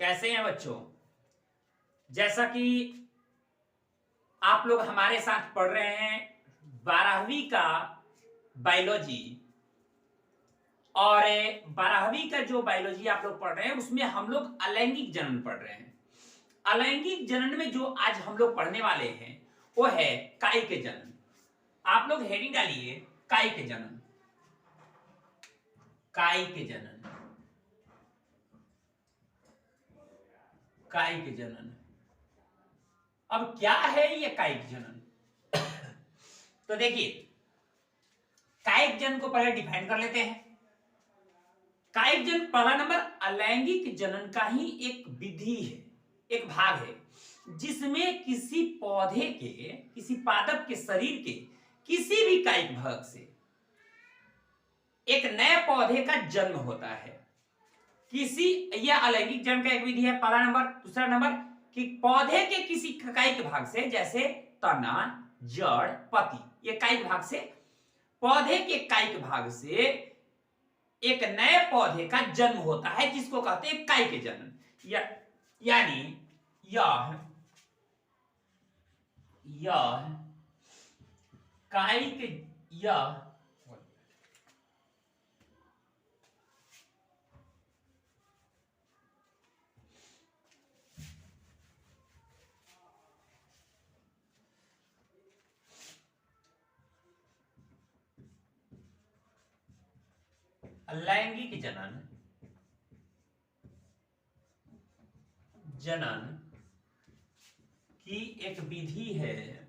कैसे हैं बच्चों? जैसा कि आप लोग हमारे साथ पढ़ रहे हैं 12वीं का बायोलॉजी, और 12वीं का जो बायोलॉजी आप लोग पढ़ रहे हैं उसमें हम लोग अलैंगिक जनन पढ़ रहे हैं। अलैंगिक जनन में जो आज हम लोग पढ़ने वाले हैं वो है कायिक जनन। आप लोग हेडिंग डालिए कायिक जनन। कायिक जनन, कायिक जनन। अब क्या है ये कायिक जनन? तो देखिए, कायिक जनन को पहले डिफाइन कर लेते हैं। कायिक जनन पहला नंबर अलैंगिक जनन का ही एक विधि है, एक भाग है जिसमें किसी पौधे के, किसी पादप के शरीर के किसी भी कायिक भाग से एक नए पौधे का जन्म होता है। किसी, यह अलैंगिक जनन का एक विधि है, पहला नंबर। दूसरा नंबर कि पौधे के किसी कायिक भाग से, जैसे तना, जड़, पत्ती, ये कायिक भाग से, पौधे के कायिक भाग से एक नए पौधे का जन्म होता है जिसको कहते हैं कायिक जनन। यानी यह कायिक, यह अलैंगिक जनन, जनन की एक विधि है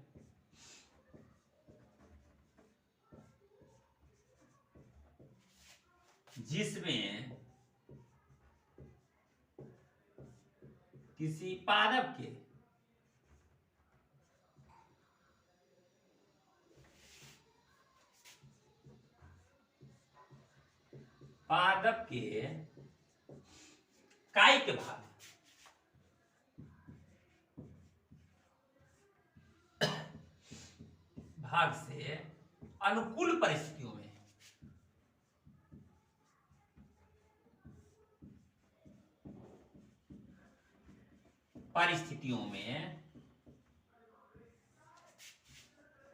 जिसमें किसी पादप के कायिक भाग से अनुकूल परिस्थितियों में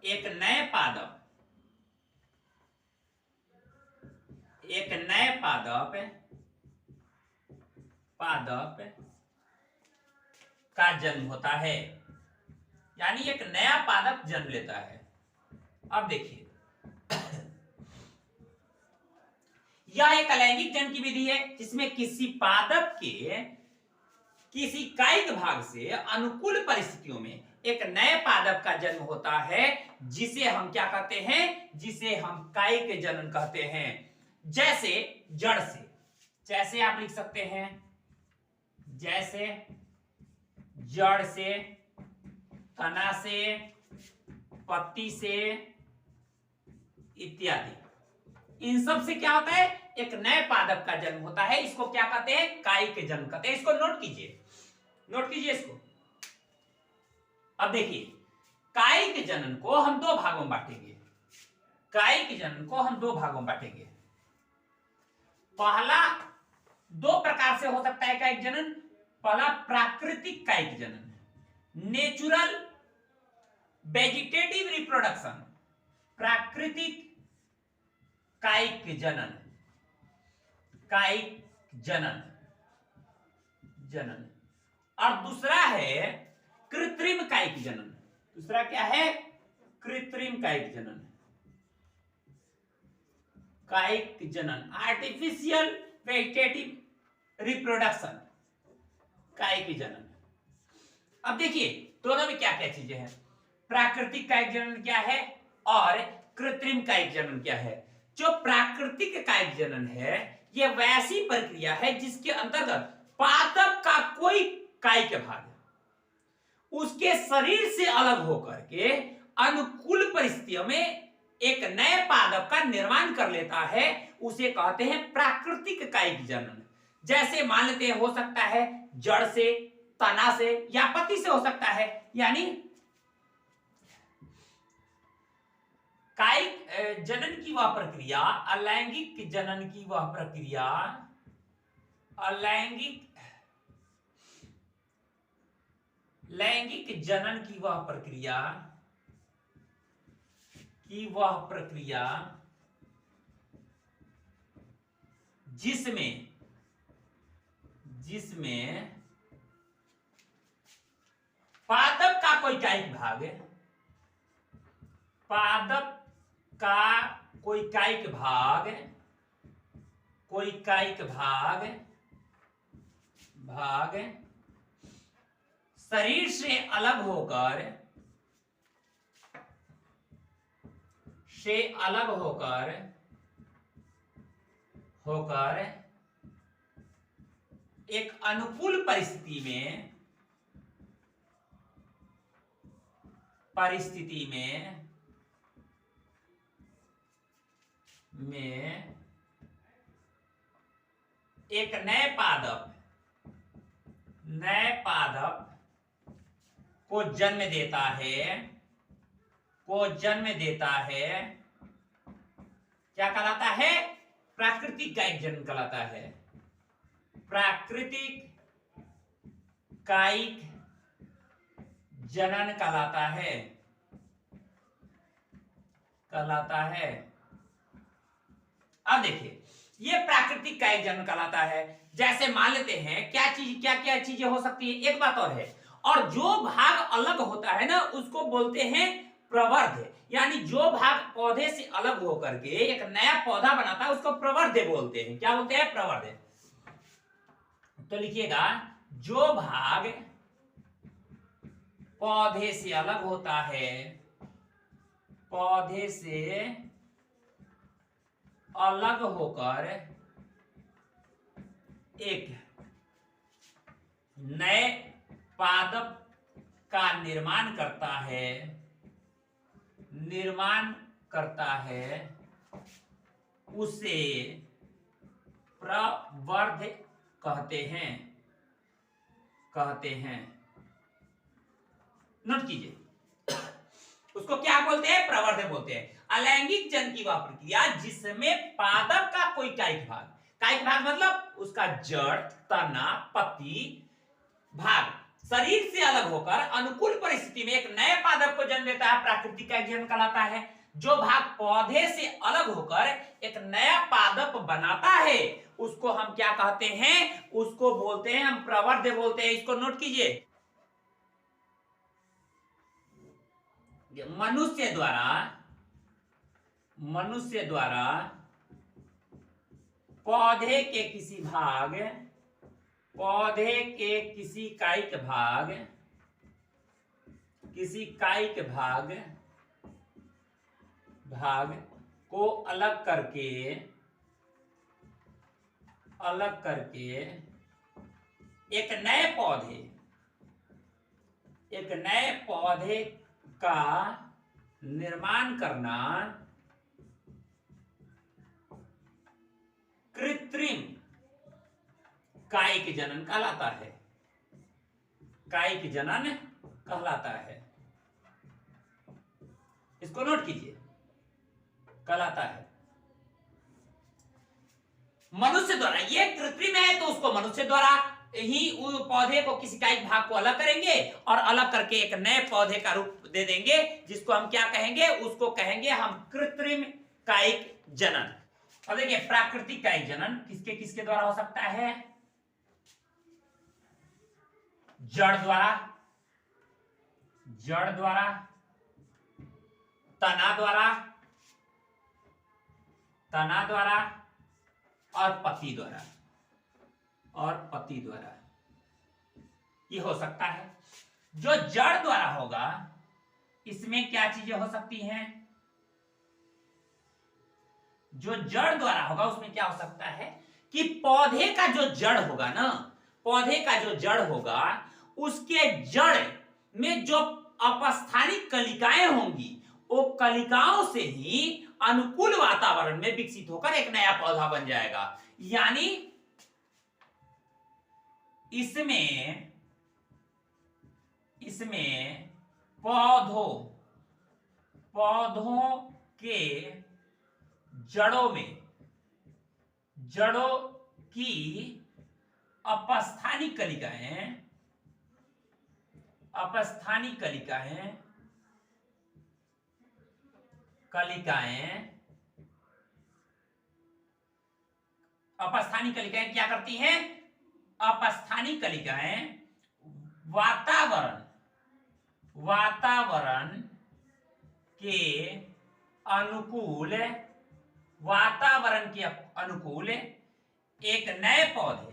एक नए पादप का जन्म होता है, यानी एक नया पादप जन्म लेता है। अब देखिए, यह एक अलैंगिक जनन की विधि है जिसमें किसी पादप के किसी कायिक भाग से अनुकूल परिस्थितियों में एक नए पादप का जन्म होता है, जिसे हम क्या कहते हैं? जिसे हम कायिक जनन कहते हैं। जैसे जड़ से, जैसे आप लिख सकते हैं, जैसे जड़ से, तना से, पत्ती से इत्यादि, इन सब से क्या होता है? एक नए पादप का जन्म होता है। इसको क्या कहते हैं? कायिक जनन कहते हैं। इसको नोट कीजिए, नोट कीजिए इसको। अब देखिए, कायिक जनन को हम दो भागों में बांटेंगे। कायिक जनन को हम दो भागों में बांटेंगे। पहला, दो प्रकार से हो सकता है कायिक जनन। पहला प्राकृतिक कायिक जनन, नेचुरल वेजिटेटिव रिप्रोडक्शन, प्राकृतिक कायिक जनन, कायिक जनन, जनन। और दूसरा है कृत्रिम कायिक जनन। दूसरा क्या है? कृत्रिम कायिक जनन, कायिक जनन, आर्टिफिशियल वेजिटेटिव रिप्रोडक्शन, कायिक जनन। अब देखिए, दोनों में क्या क्या चीजें हैं? प्राकृतिक कायिक जनन क्या है और कृत्रिम कायिक जनन क्या है? जो प्राकृतिक कायिक जनन है, यह वैसी प्रक्रिया है जिसके अंतर्गत पादप का कोई कायिक भाग उसके शरीर से अलग होकर के अनुकूल परिस्थितियों में एक नए पादप का निर्माण कर लेता है। उसे कहते हैं प्राकृतिक कायिक जनन। जैसे मान लेते हैं, हो सकता है जड़ से, तना से या पत्ती से हो सकता है। यानी कायिक जनन की वह प्रक्रिया, अलैंगिक जनन की वह प्रक्रिया, अलैंगिक लैंगिक जनन की वह प्रक्रिया जिसमें पादप का कोई कायिक भाग शरीर से अलग होकर एक अनुकूल परिस्थिति में एक नए पादप को जन्म देता है क्या कहलाता है? प्राकृतिक कायिक जनन कहलाता है। प्राकृतिक कायिक जनन कहलाता है। अब देखिए, ये प्राकृतिक कायिक जनन कहलाता है। जैसे मान लेते हैं क्या चीजें हो सकती है, एक बात और है, और जो भाग अलग होता है ना उसको बोलते हैं प्रवर्ध, यानी जो भाग पौधे से अलग होकर के एक नया पौधा बनाता है उसको प्रवर्ध बोलते हैं। क्या बोलते हैं? प्रवर्ध। तो लिखिएगा, जो भाग पौधे से अलग होता है, पौधे से अलग होकर एक नए पादप का निर्माण करता है उसे प्रवर्ध कहते हैं। नोट कीजिए, उसको क्या बोलते हैं? प्रवर्ध बोलते हैं। अलैंगिक जनन की वह प्रक्रिया जिसमें पादप का कोई कायिक भाग मतलब उसका जड़, तना, पत्ती भाग शरीर से अलग होकर अनुकूल परिस्थिति में एक नए पादप को जन्म देता है, प्राकृतिक कायिक जनन कहलाता है। जो भाग पौधे से अलग होकर एक नया पादप बनाता है उसको हम क्या कहते हैं? उसको बोलते हैं हम प्रवर्ध बोलते हैं। इसको नोट कीजिए। मनुष्य द्वारा पौधे के किसी कायिक भाग को अलग करके एक नए पौधे का निर्माण करना कृत्रिम कायिक जनन कहलाता है। इसको नोट कीजिए, कहलाता है। मनुष्य द्वारा, ये कृत्रिम है तो उसको मनुष्य द्वारा ही उस पौधे को किसी कायिक भाग को अलग करेंगे और अलग करके एक नए पौधे का रूप दे देंगे, जिसको हम क्या कहेंगे? उसको कहेंगे हम कृत्रिम कायिक जनन। और देखिए, प्राकृतिक कायिक जनन किसके द्वारा हो सकता है? जड़ द्वारा, तना द्वारा और पत्ती द्वारा ये हो सकता है। जो जड़ द्वारा होगा इसमें क्या चीजें हो सकती हैं? जो जड़ द्वारा होगा उसमें क्या हो सकता है कि पौधे का जो जड़ होगा उसके जड़ में जो अपस्थानिक कलिकाएं होंगी वो कलिकाओं से ही अनुकूल वातावरण में विकसित होकर एक नया पौधा बन जाएगा। यानी इसमें पौधों के जड़ों की अपस्थानिक कलिकाएं अपस्थानी कलिकाएं अपस्थानी कलिकाएं क्या करती हैं? अपस्थानी कलिकाएं वातावरण के अनुकूल एक नए पौधे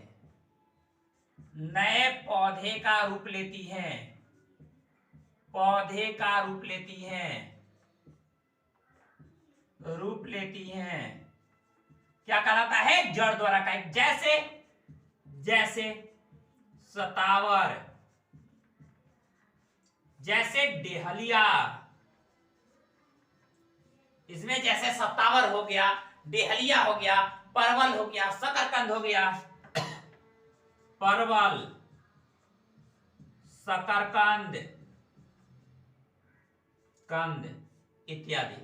का रूप लेती हैं। क्या कहलाता है? जड़ द्वारा कायिक। जैसे सतावर, जैसे डेहलिया। इसमें जैसे सतावर हो गया, डेहलिया हो गया, परवल हो गया, शकरकंद हो गया, परवल, शकरकंद, कंद इत्यादि।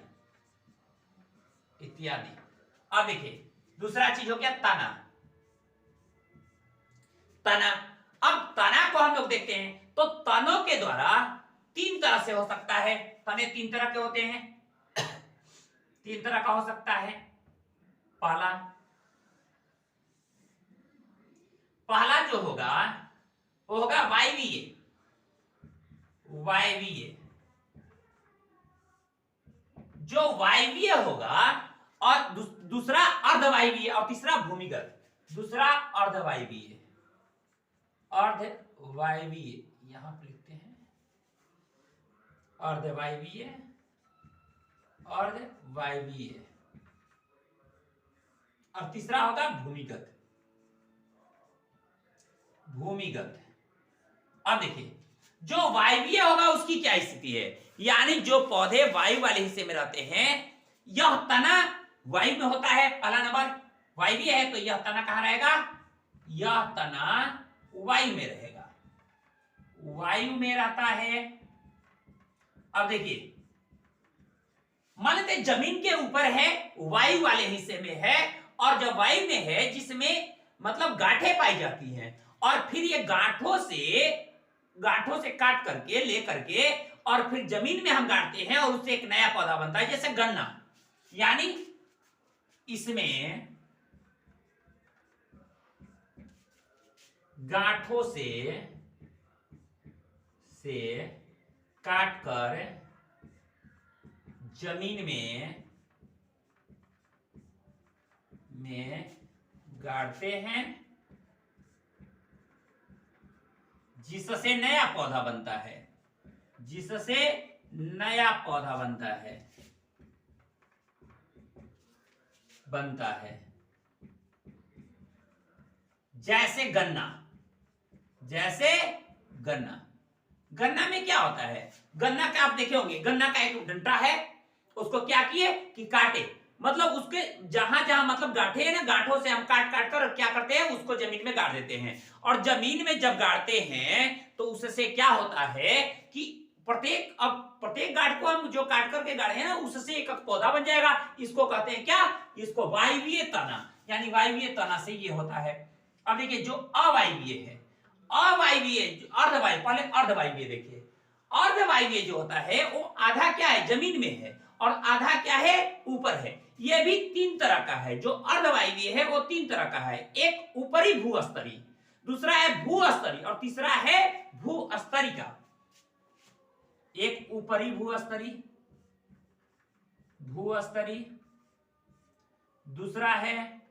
अब देखिए दूसरा चीज हो गया तना। अब तना को हम लोग देखते हैं तो तनों के द्वारा 3 तरह से हो सकता है। तने 3 तरह के होते हैं। 3 तरह का हो सकता है। पहला जो होगा वो होगा वायवीय। जो वायवीय होगा, और दूसरा अर्धवायवीय, और तीसरा भूमिगत। अर्धवायवीय यहां पे लिखते हैं, अर्धवायवीय, और तीसरा होगा भूमिगत। अब देखिए जो वायवीय होगा उसकी क्या स्थिति है, यानी जो पौधे वायु वाले हिस्से में रहते हैं, यह तना वायु में होता है। पहला नंबर वायवीय है तो यह तना कहां रहेगा? यह तना वायु में रहेगा, वायु में रहता है। अब देखिए मान लेते जमीन के ऊपर है, वायु वाले हिस्से में है, और जब वायु में है जिसमें मतलब गांठें पाई जाती हैं, और फिर ये गांठों से काट करके ले करके और फिर जमीन में हम गाड़ते हैं और उससे एक नया पौधा बनता है, जैसे गन्ना। यानी इसमें गांठों से काट कर जमीन में गाड़ते हैं, जिससे नया पौधा बनता है। जैसे गन्ना में क्या होता है? गन्ना का आप देखे होंगे, गन्ना का एक डंटा है, उसको क्या किए कि काटे, मतलब उसके जहां जहां मतलब गांठे है ना, गांठों से हम काट कर क्या करते हैं, उसको जमीन में गाड़ देते हैं। और जमीन में जब गाड़ते हैं तो उससे क्या होता है कि प्रत्येक गांठ को हम जो काट करके गाड़े हैं ना, उससे एक पौधा बन जाएगा। इसको कहते हैं क्या? इसको वायवीय तना, यानी वायवीय तना से ये होता है। अब देखिए जो अवायवीय है, अर्धवायवीय, पहले अर्धवायवीय देखिए। अर्धवायवीय जो होता है वो आधा क्या है? जमीन में है, और आधा क्या है? ऊपर है। यह भी 3 तरह का है। जो अर्धवायवीय है वो 3 तरह का है। एक ऊपरी भूस्तरीय, दूसरा है भूस्तरीय, और तीसरा है भूस्तरीय। एक ऊपरी भूस्तरीय, दूसरा है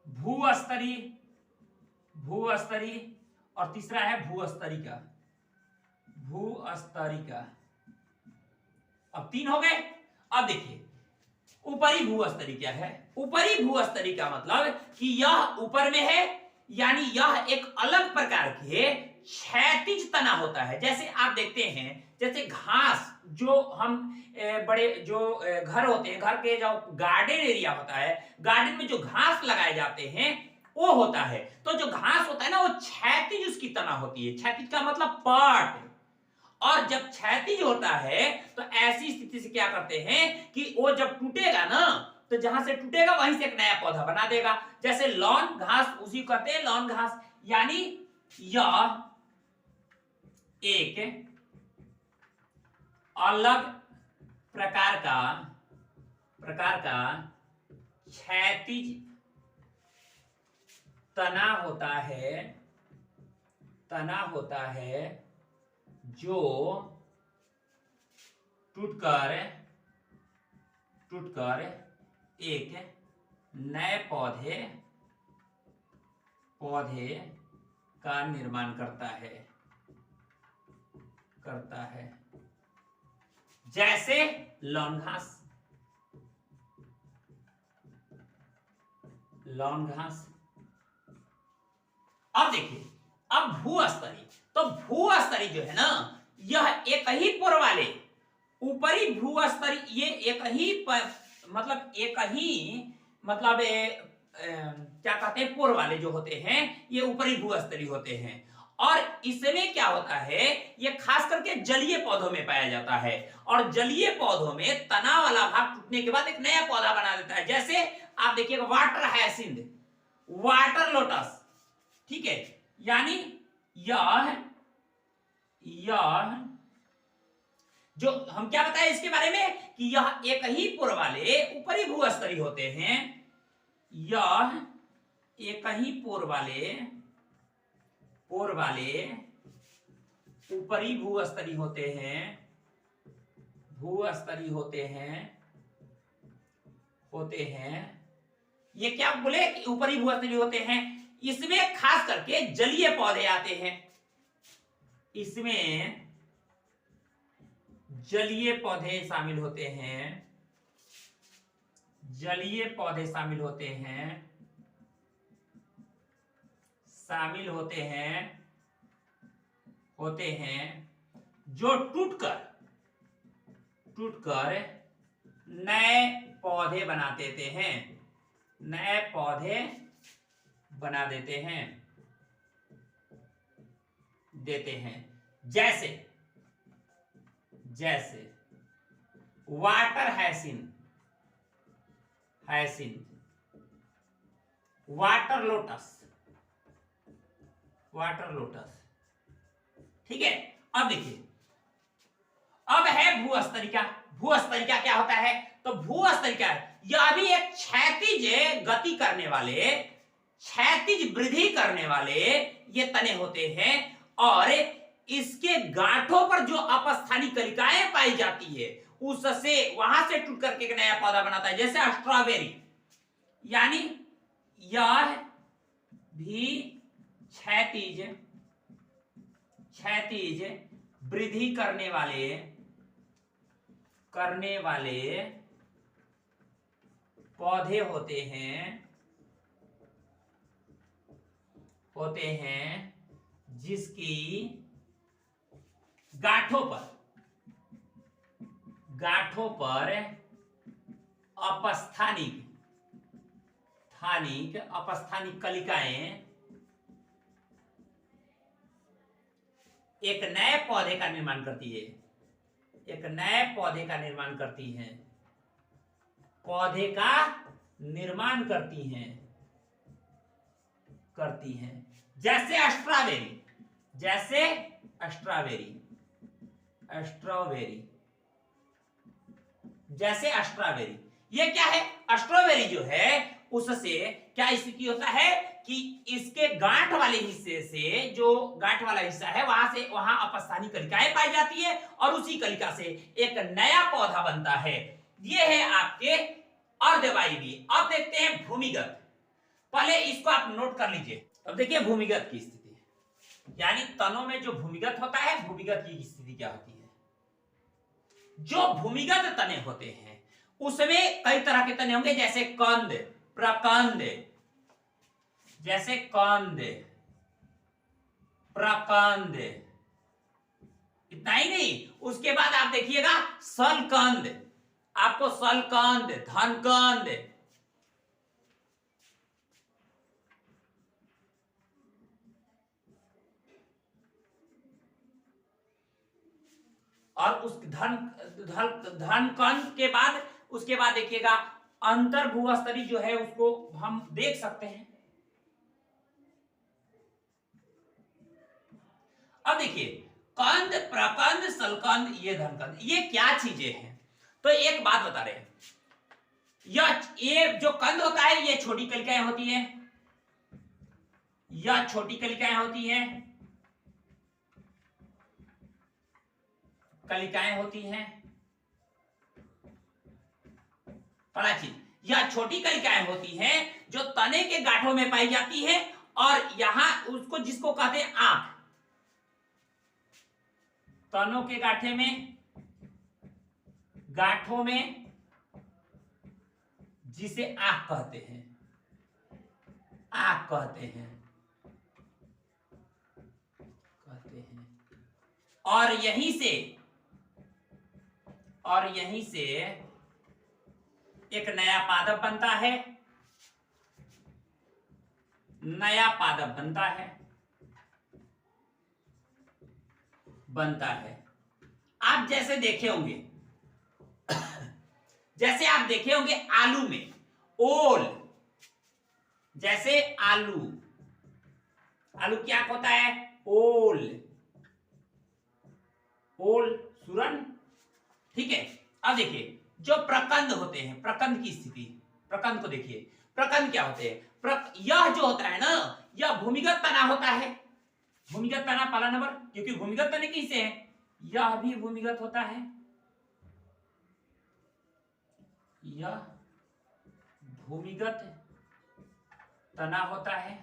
भूस्तरीय, और तीसरा है भूस्तरीय। अब 3 हो गए। अब देखिए ऊपरी भूस्तरीय क्या है? ऊपरी भूस्तरीय का मतलब कि यह ऊपर में है, यानी यह एक अलग प्रकार के क्षैतिज तना होता है। जैसे आप देखते हैं, जैसे घास, जो हम बड़े जो घर होते हैं, घर के जो गार्डन एरिया होता है, गार्डन में जो घास लगाए जाते हैं वो होता है। तो जो घास होता है ना, वो क्षैतिज उसकी तना होती है। क्षैतिज का मतलब पट। और जब क्षैतिज होता है तो ऐसी स्थिति से क्या करते हैं कि वो जब टूटेगा ना, तो जहां से टूटेगा वहीं से एक नया पौधा बना देगा। जैसे लॉन घास, उसी कहते हैं लॉन घास, यानी यह एक अलग प्रकार का क्षैतिज तना होता है जो टूटकर एक नए पौधे का निर्माण करता है जैसे लॉन घास। अब देखिए, अब भूस्तरीय, तो भूस्तरीय जो है ना, यह एक ही पुर वाले ऊपरी भूस्तरीय, ये एक ही क्या कहते हैं, पुर वाले जो होते हैं ये ऊपरी भूस्तरीय होते हैं। और इसमें क्या होता है, ये खास करके जलीय पौधों में पाया जाता है। और जलीय पौधों में तना वाला भाग टूटने के बाद एक नया पौधा बना देता है। जैसे आप देखिएगा वाटर हायसिंथ, वाटर लोटस, ठीक है। यानी यह जो हम क्या बताए इसके बारे में कि यह एक ही पुर वाले ऊपरी भूस्तरीय होते हैं। यह एक ही पुर वाले ऊपरी भूस्तरीय होते हैं। ये क्या बोले कि ऊपरी भूस्तरीय होते हैं। इसमें खास करके जलीय पौधे आते हैं। इसमें जलीय पौधे शामिल होते हैं जो टूटकर नए पौधे बना देते हैं जैसे वाटर हायसिंथ, वाटर लोटस, ठीक है। अब देखिए, अब है भूस्तरिका। भूस्तरिका क्या होता है, तो भूस्तरिका यह भी एक क्षैतिज गति करने वाले, क्षैतिज वृद्धि करने वाले ये तने होते हैं। और इसके गांठों पर जो अपस्थानी कलिकाएं पाई जाती है उससे वहां से टूट करके एक नया पौधा बनाता है, जैसे स्ट्रॉबेरी। यानी यह भी क्षैतिज वृद्धि करने वाले पौधे होते हैं जिसकी गांठों पर अपस्थानिक कलिकाएं एक नए पौधे का निर्माण करती हैं। जैसे स्ट्रॉबेरी, ये क्या है, स्ट्रॉबेरी जो है उससे क्या स्थिति होता है कि इसके गांठ वाले हिस्से से, जो गांठ वाला हिस्सा है वहां अपस्थानी कलिकाएं पाई जाती है और उसी कलिका से एक नया पौधा बनता है। ये है आपके अर्धवायवीय। अब देखते हैं भूमिगत। पहले इसको आप नोट कर लीजिए। अब देखिए भूमिगत की स्थिति, यानी तनों में जो भूमिगत होता है, भूमिगत की स्थिति क्या होती है। जो भूमिगत तने होते हैं उसमें कई तरह के तने होंगे, जैसे कंद, प्रकंद, इतना ही नहीं, उसके बाद आप देखिएगा सलकंद, आपको सलकंद, धनकंद, और उस धनकंद के बाद उसके बाद देखिएगा अंतर भूस्तरीय जो है उसको हम देख सकते हैं। अब देखिए, कंद, प्रकंद, सलकंद, ये धनकंद, ये क्या चीजें हैं? तो एक बात बता रहे हैं, ये जो कंद होता है ये छोटी कलिकाएं होती है, या छोटी कलिकाएं होती है, कलिकाएं होती हैं, पहला चीज, या छोटी कलिकाएं होती हैं जो तने के गांठों में पाई जाती है, और यहां उसको जिसको कहते हैं आंख, तनों के गांठों में जिसे आंख कहते हैं, आंख कहते हैं। और यहीं से एक नया पादप बनता है। आप जैसे देखे होंगे आलू में ओल, जैसे आलू क्या होता है? ओल सुरन, ठीक है। अब देखिए, जो प्रकंद होते हैं, प्रकंद की स्थिति, प्रकंद को देखिए, प्रकंद क्या होते हैं? यह जो होता है ना, यह भूमिगत तना होता है। भूमिगत तना पहला नंबर, क्योंकि भूमिगत तने किससे है? यह भी भूमिगत होता है, यह भूमिगत तना होता है,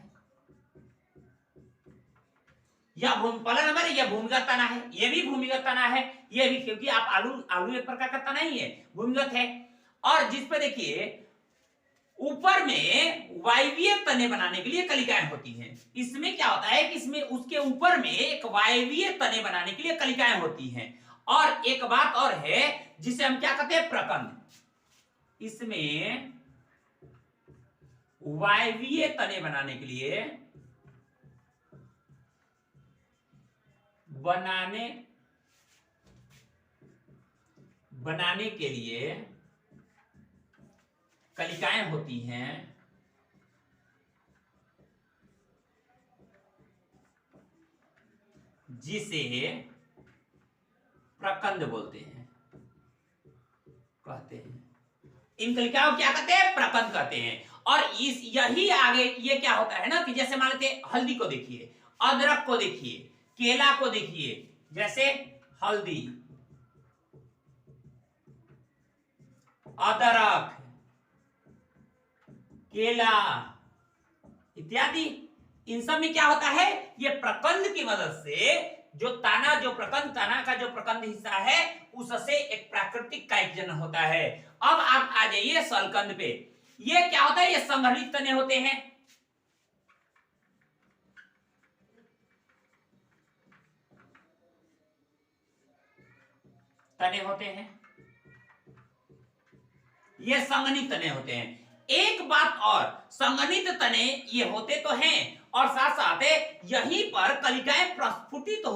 पहला नंबर है, यह भूमिगत तना है, यह भी भूमिगत तना है, यह भी, क्योंकि आप आलू एक प्रकार का तना ही है, भूमिगत है। और जिस पे देखिए ऊपर में वायवीय तने बनाने के लिए कलिकाएं होती हैं। इसमें क्या होता है कि इसमें उसके ऊपर में एक वायवीय तने बनाने के लिए कलिकाएं होती हैं। और एक बात और है जिसे हम क्या कहते हैं? प्रकंद। इसमें वायवीय तने बनाने के लिए कलिकाएं होती हैं, जिसे प्रकंद बोलते हैं, कहते हैं। इन कलिकाओं क्या कहते हैं? प्रकंद कहते हैं। और यही आगे ये क्या होता है ना, कि जैसे मान लेते हल्दी को देखिए, अदरक को देखिए, केला को देखिए, जैसे हल्दी, अदरक, केला इत्यादि, इन सब में क्या होता है? ये प्रकंद की मदद से जो प्रकंद तना का जो प्रकंद हिस्सा है, उससे एक प्राकृतिक कायिक जनन होता है। अब आप आ जाइए सलकंद पे। ये क्या होता है? ये संघनित तने होते हैं, ये संघनित तने होते हैं। एक बात और, संघनित तने ये होते तो हैं, और साथ साथ यहीं पर कलिकाएं प्रस्फुटित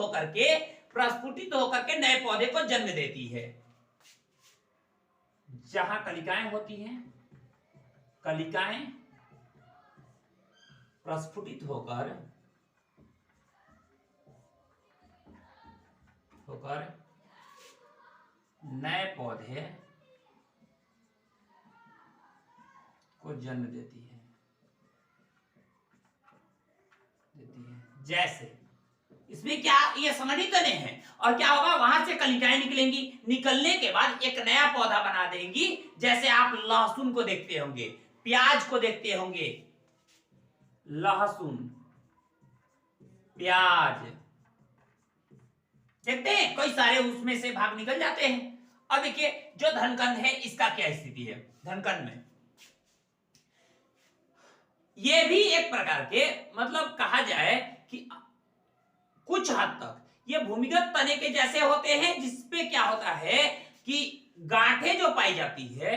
होकर के नए पौधे को जन्म देती है। जहां कलिकाएं होती हैं, कलिकाएं प्रस्फुटित होकर नए पौधे को जन्म देती है। जैसे इसमें क्या, ये संघनित तने हैं, और क्या होगा? वहां से कलिकाएं निकलेंगी, निकलने के बाद एक नया पौधा बना देंगी। जैसे आप लहसुन को देखते होंगे, प्याज को देखते होंगे, लहसुन, प्याज देखते हैं, कई सारे उसमें से भाग निकल जाते हैं। अब देखिए, जो धनकंद है, इसका क्या स्थिति है? धनकंद में ये भी एक प्रकार के, मतलब कहा जाए कि कुछ हद तक ये भूमिगत तने के जैसे होते हैं, जिसपे क्या होता है कि गांठें जो पाई जाती है,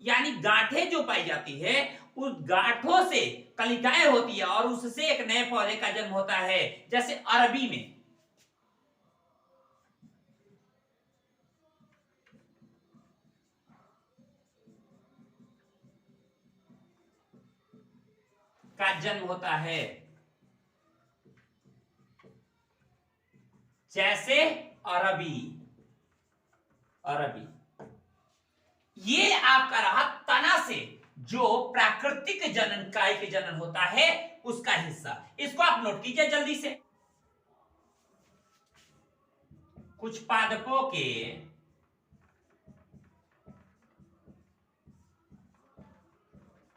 यानी गांठें जो पाई जाती है, उस गांठों से कलिकाएं होती है, और उससे एक नए पौधे का जन्म होता है। जैसे अरबी में का जन्म होता है। जैसे अरबी, अरबी। ये आपका रहा तना से जो प्राकृतिक जनन, कायिक जनन होता है उसका हिस्सा। इसको आप नोट कीजिए जल्दी से। कुछ पादपों के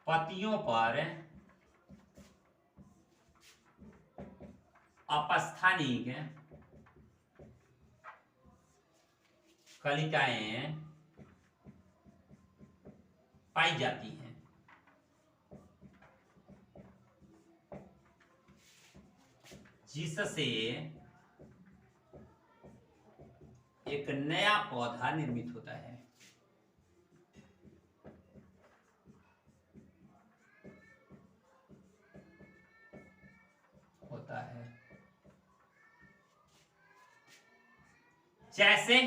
पत्तियों पर अपस्थानिक कलिकाएं पाई जाती हैं। जिससे एक नया पौधा निर्मित होता है। जैसे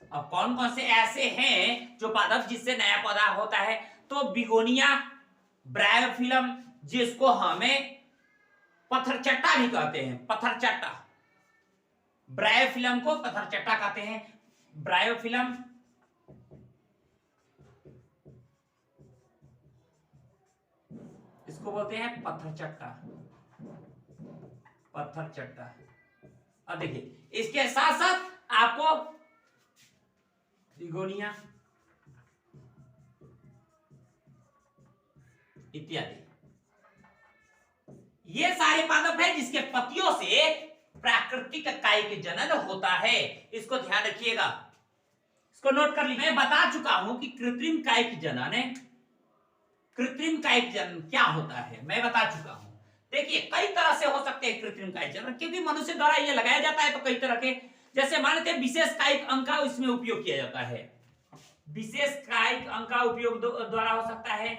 अब कौन कौन से ऐसे हैं जो पादप जिससे नया पौधा होता है, तो बिगोनिया, ब्रायोफिलम, जिसको हमें पत्थरचट्टा भी कहते हैं, पत्थरचट्टा, ब्रायोफिलम को पत्थरचट्टा कहते हैं। ब्रायोफिलम, इसको बोलते हैं पत्थरचट्टा, पत्थरचट्टा। अब देखिए इसके साथ साथ आपको बिगोनिया इत्यादि, ये सारे पादप है जिसके पत्तियों से प्राकृतिक कायिक जनन होता है। इसको ध्यान रखिएगा, इसको नोट कर लीजिए। मैं बता चुका हूं कि कृत्रिम कायिक जनन है, कृत्रिम कायिक जनन क्या होता है मैं बता चुका हूं। देखिए कई तरह से हो सकते हैं कृत्रिम कायिक जनन, क्योंकि मनुष्य द्वारा ये लगाया जाता है तो कई तरह के, जैसे मान लेते हैं विशेष कायिक अंग का इसमें उपयोग किया जाता है। विशेष कायिक अंग का उपयोग द्वारा हो सकता है,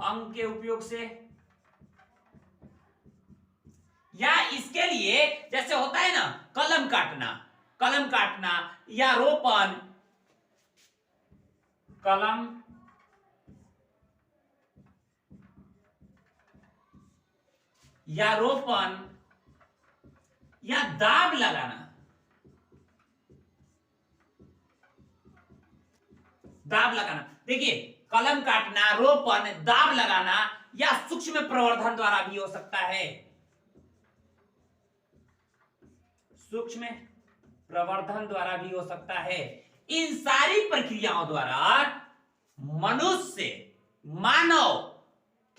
अंग के उपयोग से, या इसके लिए जैसे होता है ना कलम काटना, कलम काटना या रोपण, कलम या रोपण या दाब लगाना, दाब लगाना। देखिए कलम काटना, रोपण, दाब लगाना या सूक्ष्म प्रवर्धन द्वारा भी हो सकता है, सूक्ष्म प्रवर्धन द्वारा भी हो सकता है। इन सारी प्रक्रियाओं द्वारा मनुष्य, मानव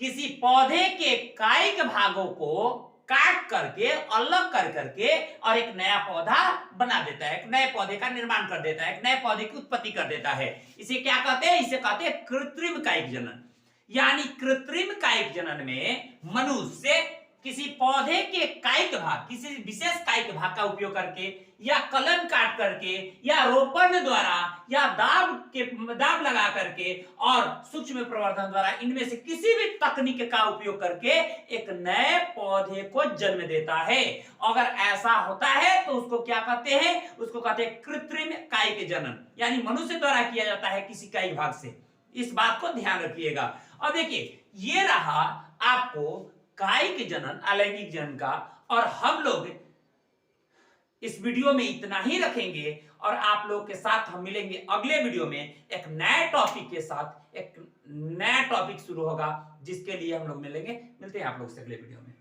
किसी पौधे के कायिक भागों को काट करके, अलग कर करके और एक नया पौधा बना देता है, एक नए पौधे का निर्माण कर देता है, एक नए पौधे की उत्पत्ति कर देता है। इसे क्या कहते हैं? इसे कहते हैं कृत्रिम कायिक जनन। यानी कृत्रिम कायिक जनन में मनुष्य किसी पौधे के कायिक भाग, किसी विशेष कायिक भाग का उपयोग करके या कलम काट करके या रोपण द्वारा या दाब लगा करके और सूक्ष्म प्रवर्धन द्वारा, इनमें से किसी भी तकनीक का उपयोग करके एक नए पौधे को जन्म देता है। अगर ऐसा होता है तो उसको क्या कहते हैं? उसको कहते हैं कृत्रिम कायिक जनन, यानी मनुष्य द्वारा किया जाता है किसी कायिक भाग से। इस बात को ध्यान रखिएगा। और देखिए ये रहा आपको कायिक जनन, अलैंगिक जनन का। और हम लोग इस वीडियो में इतना ही रखेंगे और आप लोग के साथ हम मिलेंगे अगले वीडियो में एक नए टॉपिक के साथ। एक नया टॉपिक शुरू होगा जिसके लिए हम लोग मिलते हैं आप लोग से अगले वीडियो में।